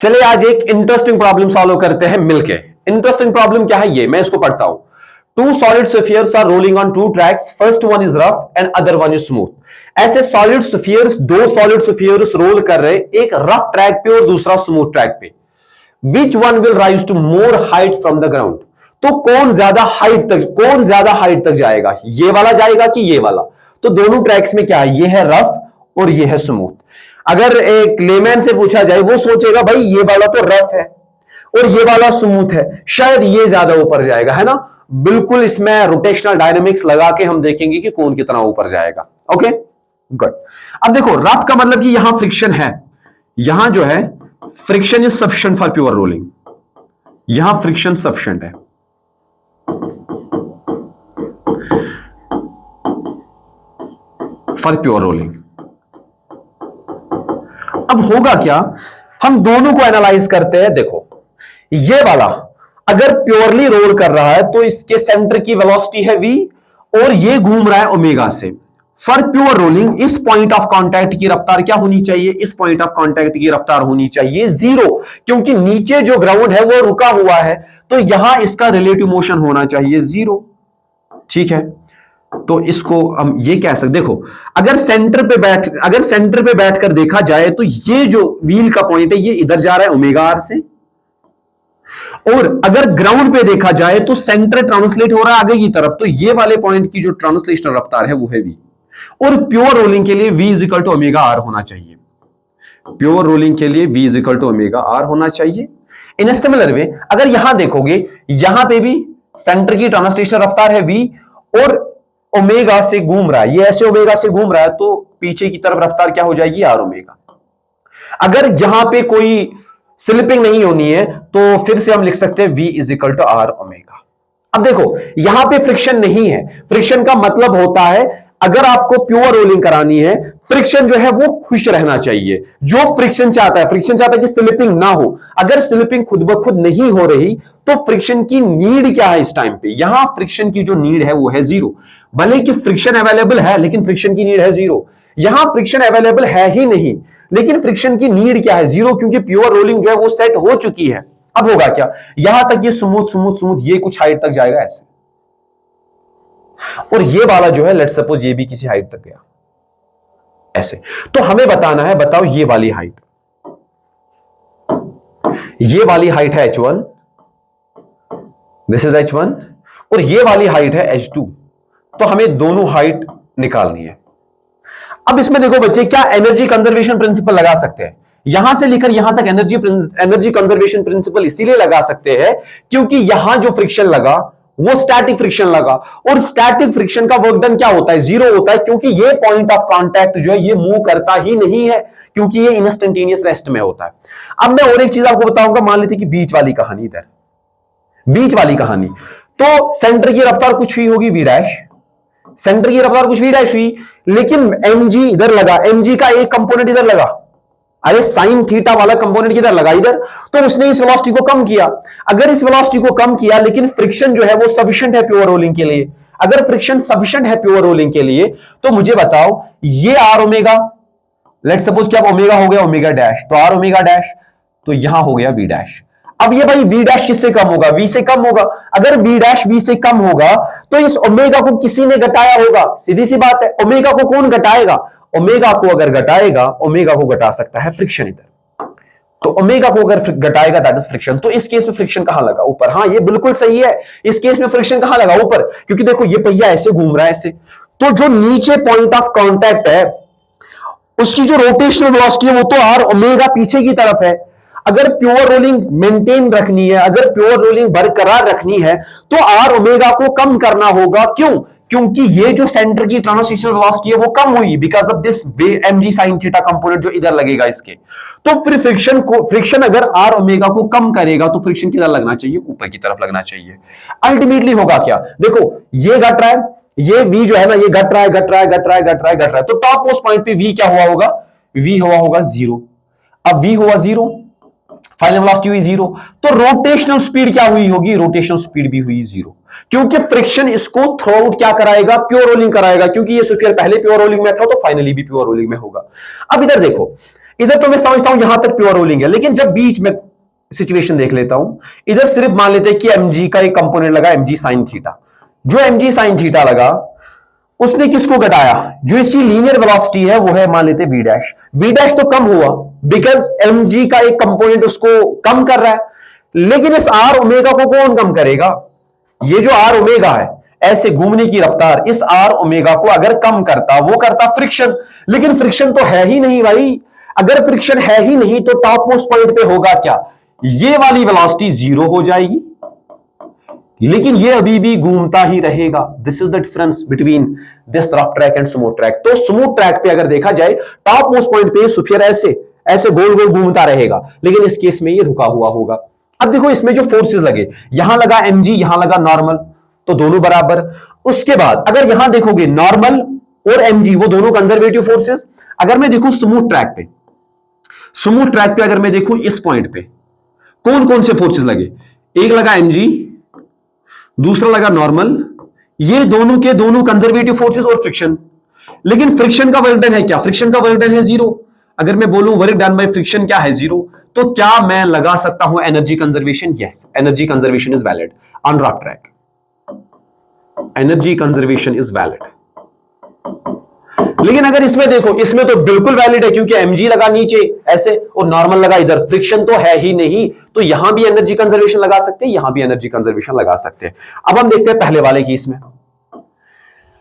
चलिए आज एक इंटरेस्टिंग प्रॉब्लम सॉल्व करते हैं मिलके। इंटरेस्टिंग प्रॉब्लम क्या है, ये मैं इसको पढ़ता हूं। Two solid spheres are rolling on two tracks, first one is rough and other one is smooth. ऐसे सॉलिड स्फीयर्स, दो सॉलिड स्फीयर्स रोल कर रहे, एक रफ ट्रैक पे और दूसरा स्मूथ ट्रैक पे। Which one will rise to more height from the ground? तो कौन ज्यादा हाइट तक जाएगा, ये वाला जाएगा कि ये वाला? तो दोनों ट्रैक्स में क्या है, ये है रफ और ये है स्मूथ। अगर एक लेमैन से पूछा जाए, वो सोचेगा भाई ये वाला तो रफ है और ये वाला स्मूथ है, शायद ये ज्यादा ऊपर जाएगा, है ना। बिल्कुल इसमें रोटेशनल डायनेमिक्स लगा के हम देखेंगे कि कौन कितना ऊपर जाएगा। Okay good. अब देखो रफ का मतलब कि यहां फ्रिक्शन है, यहां जो है friction is sufficient for pure rolling, यहां फ्रिक्शन सफिशिएंट है। For pure rolling. अब होगा क्या, हम दोनों को एनालाइज करते हैं। देखो ये वाला अगर प्योरली रोल कर रहा है तो इसके सेंटर की वेलोसिटी है v और ये घूम रहा है ओमेगा से। फॉर प्योर रोलिंग इस पॉइंट ऑफ कांटेक्ट की रफ्तार क्या होनी चाहिए, इस पॉइंट ऑफ कांटेक्ट की रफ्तार होनी चाहिए 0, क्योंकि नीचे जो ग्राउंड है वो रुका हुआ है, तो यहां इसका रिलेटिव मोशन होना चाहिए 0। ठीक है, तो इसको हम ये कह सकते, देखो अगर सेंटर पे बैठकर देखा जाए तो ये जो व्हील का पॉइंट है ये इधर जा रहा है ओमेगा आर से, और अगर ग्राउंड पे देखा जाए तो सेंटर ट्रांसलेट हो रहा है आगे की तरफ, तो ये वाले पॉइंट की जो ट्रांसलेशनल रफ्तार है वो है v। और प्योर रोलिंग के लिए v is equal to omega R होना चाहिए, प्योर रोलिंग के लिए v is equal to omega R होना चाहिए। इन ए सिमिलर वे अगर यहां देखोगे, यहां पे भी सेंटर की ट्रांसलेशनल रफ्तार है v और ओमेगा से घूम रहा है, ये ऐसे ओमेगा से घूम रहा है, तो पीछे की तरफ रफ्तार क्या हो जाएगी, आर ओमेगा। अगर यहां पे कोई स्लिपिंग नहीं होनी है तो फिर से हम लिख सकते हैं v is equal to R omega. अब देखो यहां पे फ्रिक्शन नहीं है, फ्रिक्शन का मतलब होता है अगर आपको प्योर रोलिंग करानी है, फ्रिक्शन जो है वो खुश रहना चाहिए। जो फ्रिक्शन चाहता है कि स्लिपिंग ना हो। अगर स्लिपिंग खुद ब खुद नहीं हो रही तो फ्रिक्शन की नीड क्या है इस टाइम पे, यहां फ्रिक्शन की जो नीड है वो है 0। भले कि फ्रिक्शन अवेलेबल है लेकिन फ्रिक्शन की नीड है 0। यहां फ्रिक्शन अवेलेबल है ही नहीं लेकिन फ्रिक्शन की नीड क्या है 0, क्योंकि प्योर रोलिंग जो है वो सेट हो चुकी है। अब होगा क्या, यहां तक ये स्मूथ ये कुछ हाइट तक जाएगा ऐसे, और ये वाला जो है लेट्स सपोज ये भी किसी हाइट तक गया ऐसे। तो हमें बताना है, बताओ ये वाली हाइट है h1, दिस इज h1, और ये वाली हाइट है h2। तो हमें दोनों हाइट निकालनी है। अब इसमें देखो बच्चे, क्या एनर्जी कंजर्वेशन प्रिंसिपल लगा सकते हैं? यहां से लेकर यहां तक एनर्जी कंजर्वेशन प्रिंसिपल इसीलिए लगा सकते हैं क्योंकि यहां जो फ्रिक्शन लगा वो स्टैटिक फ्रिक्शन लगा, और स्टैटिक फ्रिक्शन का वर्क डन क्या होता है, 0 होता है, क्योंकि ये पॉइंट ऑफ कांटेक्ट जो है ये मूव करता ही नहीं है, क्योंकि ये इंस्टेंटेनियस रेस्ट में होता है। अब मैं और एक चीज आपको बताऊंगा, मान लेते कि बीच वाली कहानी, तो सेंटर की रफ्तार कुछ हुई होगी v डैश, सेंटर की रफ्तार कुछ v डैश हुई, लेकिन mg इधर लगा, mg का एक कंपोनेंट इधर लगा, अरे साइन थीटा वाला कंपोनेंट किधर लगा, इधर, तो उसने इस वेलोसिटी को कम किया। अगर इस वेलोसिटी को कम किया लेकिन फ्रिक्शन जो है वो सफिशिएंट है प्योर रोलिंग के लिए, अगर फ्रिक्शन सफिशिएंट है प्योर रोलिंग के लिए, तो मुझे बताओ ये आर ओमेगा, लेट्स सपोज क्या ओमेगा हो गया ओमेगा डैश, तो आर ओमेगा डैश, तो यहां हो गया वी डैश। अब ये भाई v डैश किससे कम होगा, v से कम होगा। अगर v डैश v से कम होगा तो इस ओमेगा को किसी ने घटाया होगा, सीधी सी बात है। ओमेगा को कौन घटाएगा, ओमेगा को अगर घटाएगा, ओमेगा को घटा सकता है फ्रिक्शन इधर, तो ओमेगा को अगर घटाएगा दैट इज फ्रिक्शन। तो इस केस में फ्रिक्शन कहां लगा, ऊपर। हाँ ये बिल्कुल सही है, इस केस में फ्रिक्शन कहां लगा, ऊपर, क्योंकि देखो ये पहिया ऐसे घूम रहा है ऐसे, तो जो नीचे पॉइंट ऑफ कांटेक्ट है उसकी जो रोटेशनल वेलोसिटी है वो तो आर ओमेगा पीछे की तरफ है। अगर प्योर रोलिंग मेंटेन रखनी है, अगर प्योर रोलिंग बरकरार रखनी है तो आर ओमेगा को कम करना होगा। क्यों, क्योंकि ये जो सेंटर की ट्रांसलेशनल वेलोसिटी है वो कम हुई because of this mg sin theta component जो इधर लगेगा इसके। तो फिर फ्रिक्शन अगर आर ओमेगा को कम करेगा तो फ्रिक्शन किधर लगना चाहिए, ऊपर की तरफ लगना चाहिए। अल्टीमेटली होगा क्या, देखो ये घट रहा है, ये v जो है ना ये घट रहा है, तो टॉप मोस्ट पॉइंट पे v क्या हुआ होगा, v हुआ होगा 0। अब v हुआ 0, फाइनल वेलोसिटी हुई 0, तो रोटेशनल स्पीड क्या हुई होगी, रोटेशनल स्पीड भी हुई 0, क्योंकि फ्रिक्शन इसको थ्रो आउट क्या कराएगा, प्योर रोलिंग कराएगा, क्योंकि ये स्फीयर पहले प्योर रोलिंग में था तो फाइनली भी प्योर रोलिंग में होगा। अब इधर देखो, इधर तो मैं समझता हूं यहां तक प्योर रोलिंग है, लेकिन जब बीच में सिचुएशन देख लेता हूं, इधर सिर्फ मान लेते हैं कि mg का एक कंपोनेंट लगा mg साइन थीटा। जो mg साइन थीटा लगा उसने किसको घटाया, जो इसकी लीनियर वेलोसिटी है वो है मान लेते v डैश। v डैश तो कम हुआ बिकॉज mg का एक कंपोनेंट उसको कम कर रहा है, लेकिन इस r ओमेगा को कौन कम करेगा, ये जो r ओमेगा है ऐसे घूमने की रफ्तार, इस r ओमेगा को अगर कम करता वो करता फ्रिक्शन, लेकिन फ्रिक्शन तो है ही नहीं भाई। अगर फ्रिक्शन है ही नहीं तो टॉप मोस्ट पॉइंट पे होगा क्या, ये वाली वेलोसिटी जीरो हो जाएगी, लेकिन ये अभी भी घूमता ही रहेगा। This is the difference between this rough track and smooth track. तो स्मूथ ट्रैक पे अगर देखा जाए टॉप मोस्ट पॉइंट पे स्फीयर ऐसे ऐसे गोल गोल घूमता रहेगा, लेकिन इस केस में ये रुका हुआ होगा। अब देखो इसमें जो फोर्सेस लगे, यहां लगा mg, यहां लगा नॉर्मल, तो दोनों बराबर। उसके बाद अगर यहां देखोगे नॉर्मल और mg वो दोनों कंजर्वेटिव फोर्सेस। अगर मैं देखूं स्मूथ ट्रैक पे, स्मूथ ट्रैक पे अगर मैं देखूं इस पॉइंट पे कौन कौन से फोर्सेस लगे, एक लगा mg, दूसरा लगा नॉर्मल, ये दोनों के दोनों कंजर्वेटिव फोर्सेस और फ्रिक्शन। लेकिन फ्रिक्शन का वर्क डन है क्या, फ्रिक्शन का वर्क डन है जीरो। अगर मैं बोलूं वर्क डन बाय फ्रिक्शन क्या है जीरो, तो क्या मैं लगा सकता हूं energy conservation, yes energy conservation is valid on rough track, energy conservation is valid. लेकिन अगर इसमें देखो, इसमें तो बिल्कुल वैलिड है क्योंकि mg लगा नीचे ऐसे और नॉर्मल लगा इधर, फ्रिक्शन तो है ही नहीं, तो यहां भी एनर्जी कंजर्वेशन लगा सकते हैं, यहां भी एनर्जी कंजर्वेशन लगा सकते हैं। अब हम देखते हैं पहले वाले केस में,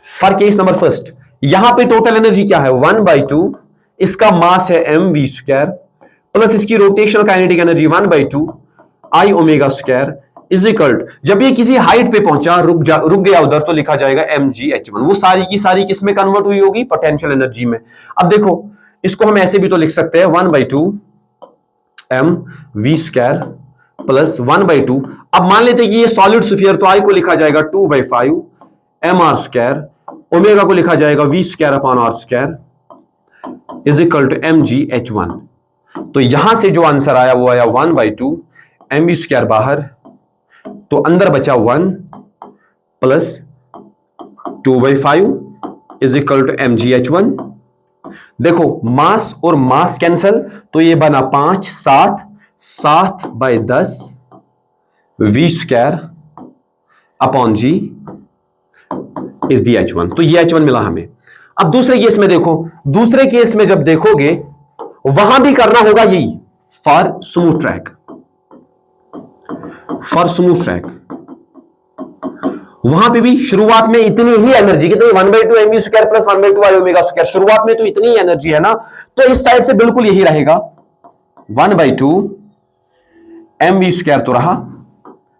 फॉर केस नंबर फर्स्ट, यहां पे टोटल एनर्जी क्या है 1/2, इसका मास है mv स्क्वायर प्लस इसकी rotational kinetic energy 1/2 I omega square is equal, जब ये किसी हाइट पे पहुंचा रुक गया उधर, तो लिखा जाएगा mgh1। वो सारी की सारी किस में कन्वर्ट हुई होगी, पोटेंशियल एनर्जी में। अब देखो इसको हम ऐसे भी तो लिख सकते हैं 1/2 mv स्क्वायर प्लस 1/2, अब मान लेते हैं कि ये सॉलिड स्फीयर, तो आई को लिखा जाएगा 2/5 mr स्क्वायर, ओमेगा को लिखा जाएगा v square upon r square is equal to mgh1। तो यहां से जो आंसर आया वो आया 1/2 mv स्क्वायर बाहर, तो अंदर बचा 1 plus 2/5 is equal to mgh1। देखो मास और मास कैंसल, तो ये बना 5 7/10 v square upon g is the h1, तो ये h1 मिला हमें। अब दूसरे केस में देखो, दूसरे केस में जब देखोगे वहां भी करना होगा यही for smooth track, for smooth track वहां पे भी शुरुआत में इतनी ही एनर्जी, कितनी 1/2 mv स्क्वायर प्लस 1/2 आई ओमेगा स्क्वायर, शुरुआत में तो इतनी ही एनर्जी है ना, तो इस साइड से बिल्कुल यही रहेगा 1/2 mv स्क्वायर तो रहा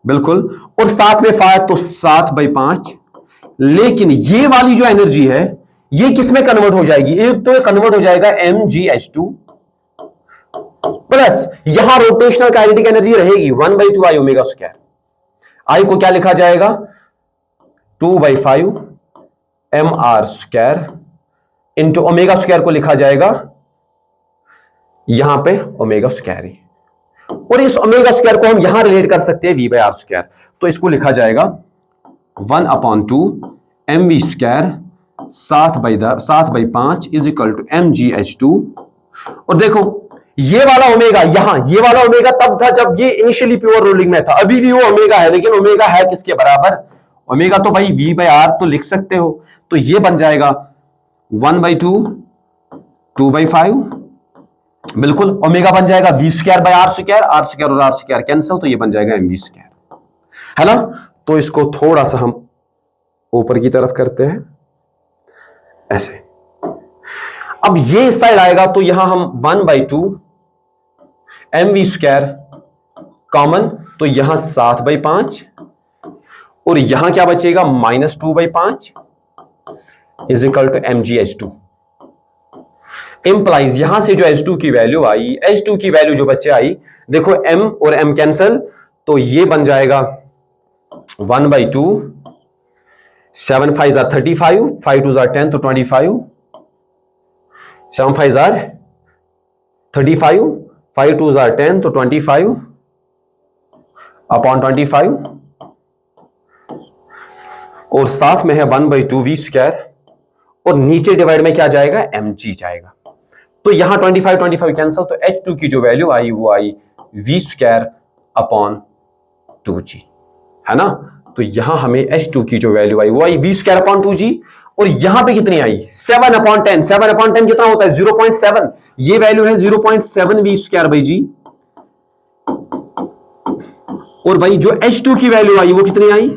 बिल्कुल, और साथ में 5 तो 7/5। लेकिन ये वाली जो एनर्जी है ये किस में कन्वर्ट हो जाएगी, एक तो ये कन्वर्ट हो जाएगा mgh2 प्लस यहां रोटेशनल काइनेटिक एनर्जी रहेगी 1/2 आई ओमेगा स्क्वायर, आई को क्या लिखा जाएगा 2/5 mr square into omega square को लिखा जाएगा यहां पे ओमेगा स्क्वायर ही, और इस ओमेगा स्क्वायर को हम यहां रिलेट कर सकते हैं v/r स्क्वायर, तो इसको लिखा जाएगा 1/2 mv square 7/5 is equal to mgh2। और देखो ये वाला ओमेगा, यहां ये वाला ओमेगा तब था जब ये इनिशियली प्योर रोलिंग में था, अभी भी वो ओमेगा है, लेकिन ओमेगा है किसके बराबर, ओमेगा तो भाई v/r तो लिख सकते हो, तो ये बन जाएगा 1/2 2/5, बिल्कुल ओमेगा बन जाएगा v square by r square, r square और r स्क्वायर कैंसिल, तो ये बन जाएगा mv स्क्वायर, है ना। तो इसको थोड़ा सा हम ऊपर की तरफ करते हैं ऐसे, अब ये इस साइड आएगा तो यहां हम 1/2 mv स्क्वायर कॉमन, तो यहां 7/5 और यहां क्या बचेगा -2/5 is equal to mgh2। Implies यहां से जो h2 की वैल्यू आई, h2 की वैल्यू जो बच्चे आई, देखो m और m कैंसल, तो ये बन जाएगा 1/2 7 5 are 35 5 2 are 10 तो 25 7 5 are 35 5 2 are 10 तो 25 अपॉन 25, और साथ में है 1/2 v स्क्वायर, और नीचे डिवाइड में क्या जाएगा mg जाएगा। तो यहां 25 25 कैंसिल, तो H2 की जो वैल्यू आई वो आई v²/2g, है ना। तो यहां हमें H2 की जो वैल्यू आई वो आई v²/2g, और यहां पे कितनी आई 7/10। 7/10 कितना होता है 0.7, ये वैल्यू है 0.7 v²/g, और भाई जो H2 की वैल्यू आई वो कितनी आई,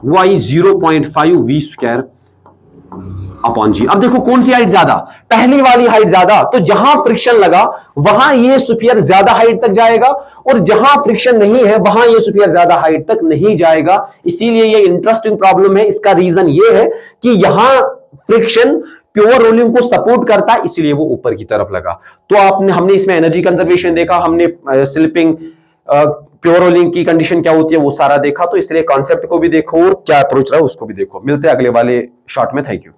वो आई 0.5 v²/g। अब देखो कौन सी हाइट ज्यादा, पहली वाली हाइट ज्यादा, तो जहां फ्रिक्शन लगा वहां ये स्फीयर ज्यादा हाइट तक जाएगा, और जहां फ्रिक्शन नहीं है वहां ये स्फीयर ज्यादा हाइट तक नहीं जाएगा। इसीलिए ये इंटरेस्टिंग प्रॉब्लम है। इसका रीजन ये है कि यहां फ्रिक्शन प्योर रोलिंग को सपोर्ट करता है, इसलिए वो ऊपर की तरफ लगा। तो हमने इसमें एनर्जी कंजर्वेशन देखा, हमने स्लिपिंग प्योर रोलिंग की कंडीशन क्या होती है वो सारा देखा। तो इसलिए कॉन्सेप्ट को भी देखो और क्या अप्रोच रहा है उसको भी देखो। मिलते हैं अगले वाले शॉट में। Thank you.